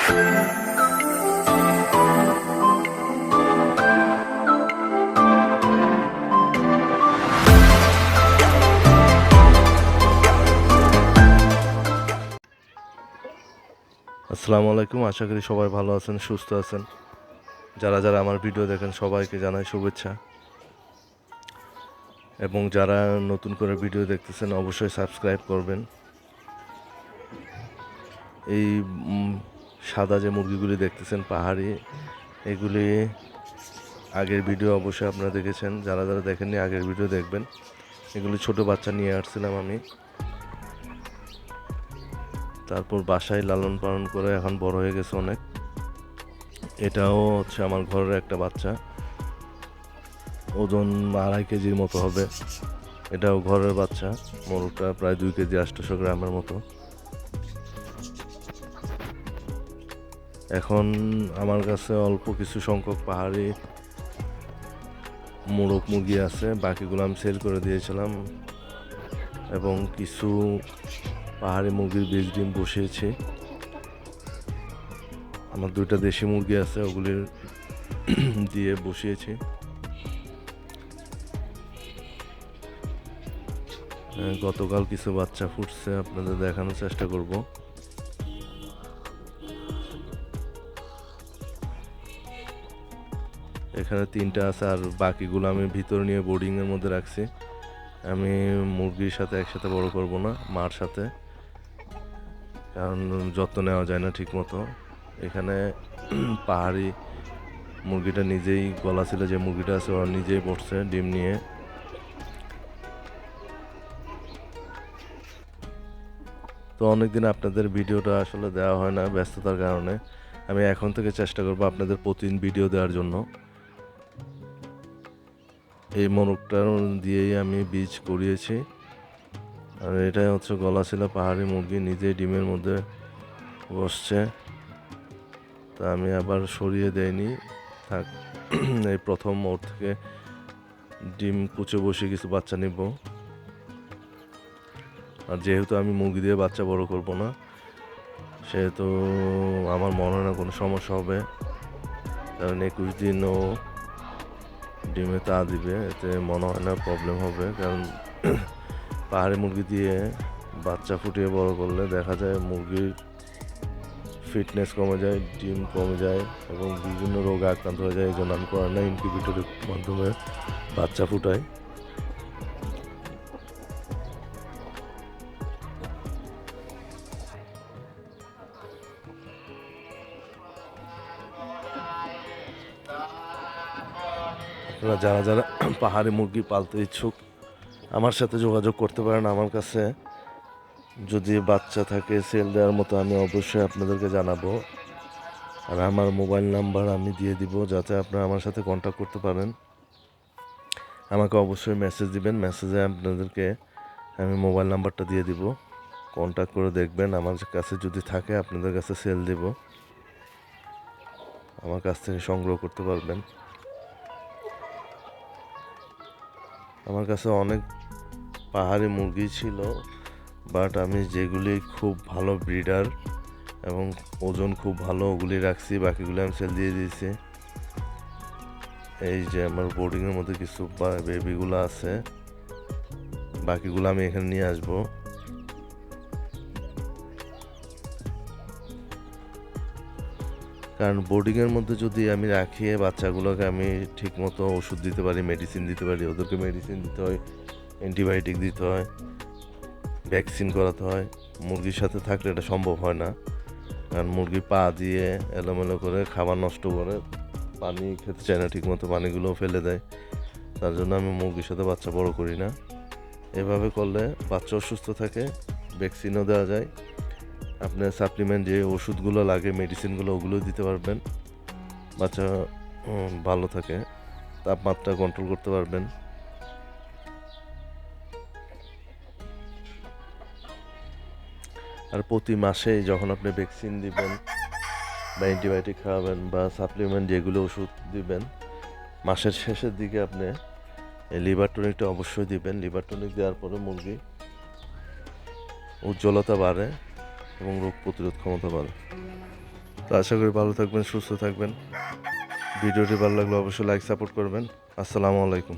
আসসালামু আলাইকুম, আশা করি সবাই ভালো আছেন, সুস্থ আছেন। যারা যারা আমার ভিডিও দেখেন সবাইকে জানাই শুভেচ্ছা, এবং যারা নতুন করে ভিডিও দেখতেছেন অবশ্যই সাবস্ক্রাইব করবেন। এই সাদা যে মুরগিগুলি দেখতেছেন পাহাড়ি, এগুলি আগের ভিডিও অবশ্যই আপনারা দেখেছেন। যারা যারা দেখেননি আগের ভিডিও দেখবেন। এগুলি ছোট বাচ্চা নিয়ে আসছিলাম আমি, তারপর বাসায় লালন পালন করে এখন বড় হয়ে গেছে অনেক। এটাও হচ্ছে আমার ঘরের একটা বাচ্চা, ওজন 2.5 কেজির মতো হবে। এটাও ঘরের বাচ্চা। মোরগটা প্রায় 2 কেজি 800 গ্রামের মতো। এখন আমার কাছে অল্প কিছু সংখ্যক পাহাড়ি মোরগ মুরগি আছে, বাকিগুলো আমি সেল করে দিয়েছিলাম, এবং কিছু পাহাড়ি মুরগির বীজ ডিম বসিয়েছি। আমার 2টা দেশি মুরগি আছে, ওগুলির দিয়ে বসিয়েছি। গতকাল কিছু বাচ্চা ফুটছে, আপনাদের দেখানোর চেষ্টা করব। এখানে 3টা আছে, আর বাকিগুলো আমি ভিতরে নিয়ে বোর্ডিংয়ের মধ্যে রাখছি। আমি মুরগির সাথে একসাথে বড় করব না, মার সাথে, কারণ যত্ন নেওয়া যায় না ঠিক মতো। এখানে পাহাড়ি মুরগিটা নিজেই গলা ছিল, যে মুরগিটা আছে ওরা নিজেই বসছে ডিম নিয়ে। তো অনেকদিন আপনাদের ভিডিওটা আসলে দেওয়া হয় না ব্যস্ততার কারণে। আমি এখন থেকে চেষ্টা করব আপনাদের প্রতিদিন ভিডিও দেওয়ার জন্য। এই মোরগটা দিয়েই আমি বীজ করিয়েছি, আর এটাই হচ্ছে গলা ছিল পাহাড়ি মুরগি, নিজেই ডিমের মধ্যে বসছে। তা আমি আবার সরিয়ে দেইনি, থাক। এই প্রথম ওর থেকে ডিম কুচে বসে কিছু বাচ্চা নিব। আর যেহেতু আমি মুরগি দিয়ে বাচ্চা বড় করব না, সেহেতু আমার মনে হয় না কোনো সমস্যা হবে, কারণ 21 দিন ও ডিমে তা দিবে, এতে মনে হয় না প্রবলেম হবে। কারণ পাহাড়ি মুরগি দিয়ে বাচ্চা ফুটিয়ে বড় করলে দেখা যায় মুরগির ফিটনেস কমে যায়, ডিম কমে যায়, এবং বিভিন্ন রোগে আক্রান্ত হয়ে যায়। এই জন্য আমি করে না, ইনকিউবেটরের মাধ্যমে বাচ্চা ফুটাই। যারা যারা পাহাড়ি মুরগি পালতে ইচ্ছুক আমার সাথে যোগাযোগ করতে পারেন। আমার কাছে যদি বাচ্চা থাকে সেল দেওয়ার মতো, আমি অবশ্যই আপনাদেরকে জানাবো। আর আমার মোবাইল নাম্বার আমি দিয়ে দিব, যাতে আপনারা আমার সাথে কন্ট্যাক্ট করতে পারেন। আমাকে অবশ্যই মেসেজ দিবেন, মেসেজে আপনাদেরকে আমি মোবাইল নাম্বারটা দিয়ে দিব, কন্ট্যাক্ট করে দেখবেন। আমার কাছে যদি থাকে আপনাদের কাছে সেল দিব, আমার কাছ থেকে সংগ্রহ করতে পারবেন। আমার কাছে অনেক পাহাড়ি মুরগি ছিল, বাট আমি যেগুলি খুব ভালো ব্রিডার এবং ওজন খুব ভালো ওগুলি রাখছি, বাকিগুলি আমি সেল দিয়ে দিয়েছি। এই যে আমার বোর্ডিংয়ের মধ্যে কিছু বেবিগুলো আছে, বাকিগুলো আমি এখানে নিয়ে আসবো। কারণ বোর্ডিংয়ের মধ্যে যদি আমি রাখি বাচ্চাগুলোকে, আমি ঠিকমতো ওষুধ দিতে পারি, মেডিসিন দিতে পারি। ওদেরকে মেডিসিন দিতে হয়, অ্যান্টিবায়োটিক দিতে হয়, ভ্যাকসিন করাতে হয়। মুরগির সাথে থাকলে এটা সম্ভব হয় না, কারণ মুরগি পা দিয়ে এলোমেলো করে খাবার নষ্ট করে, পানি খেতে চায় না ঠিকমতো, পানিগুলোও ফেলে দেয়। তার জন্য আমি মুরগির সাথে বাচ্চা বড় করি না। এভাবে করলে বাচ্চা অসুস্থ থাকে, ভ্যাকসিনও দেওয়া যায়। আপনার সাপ্লিমেন্ট যে ওষুধগুলো লাগে, মেডিসিনগুলো, ওগুলো দিতে পারবেন। বাচ্চা ভালো থাকে, তাপমাত্রা কন্ট্রোল করতে পারবেন। আর প্রতি মাসে যখন আপনি ভ্যাকসিন দিবেন বা অ্যান্টিবায়োটিক খাওয়াবেন বা সাপ্লিমেন্ট যেগুলো ওষুধ দিবেন, মাসের শেষের দিকে আপনি এই লিভার টনিকটা অবশ্যই দিবেন। লিভার টনিক দেওয়ার পরে মুরগি উজ্জ্বলতা বাড়ে এবং রোগ প্রতিরোধ ক্ষমতা বাড়ে। তো আশা করি ভালো থাকবেন, সুস্থ থাকবেন। ভিডিওটি ভালো লাগলে অবশ্যই লাইক সাপোর্ট করবেন। আসসালামু আলাইকুম।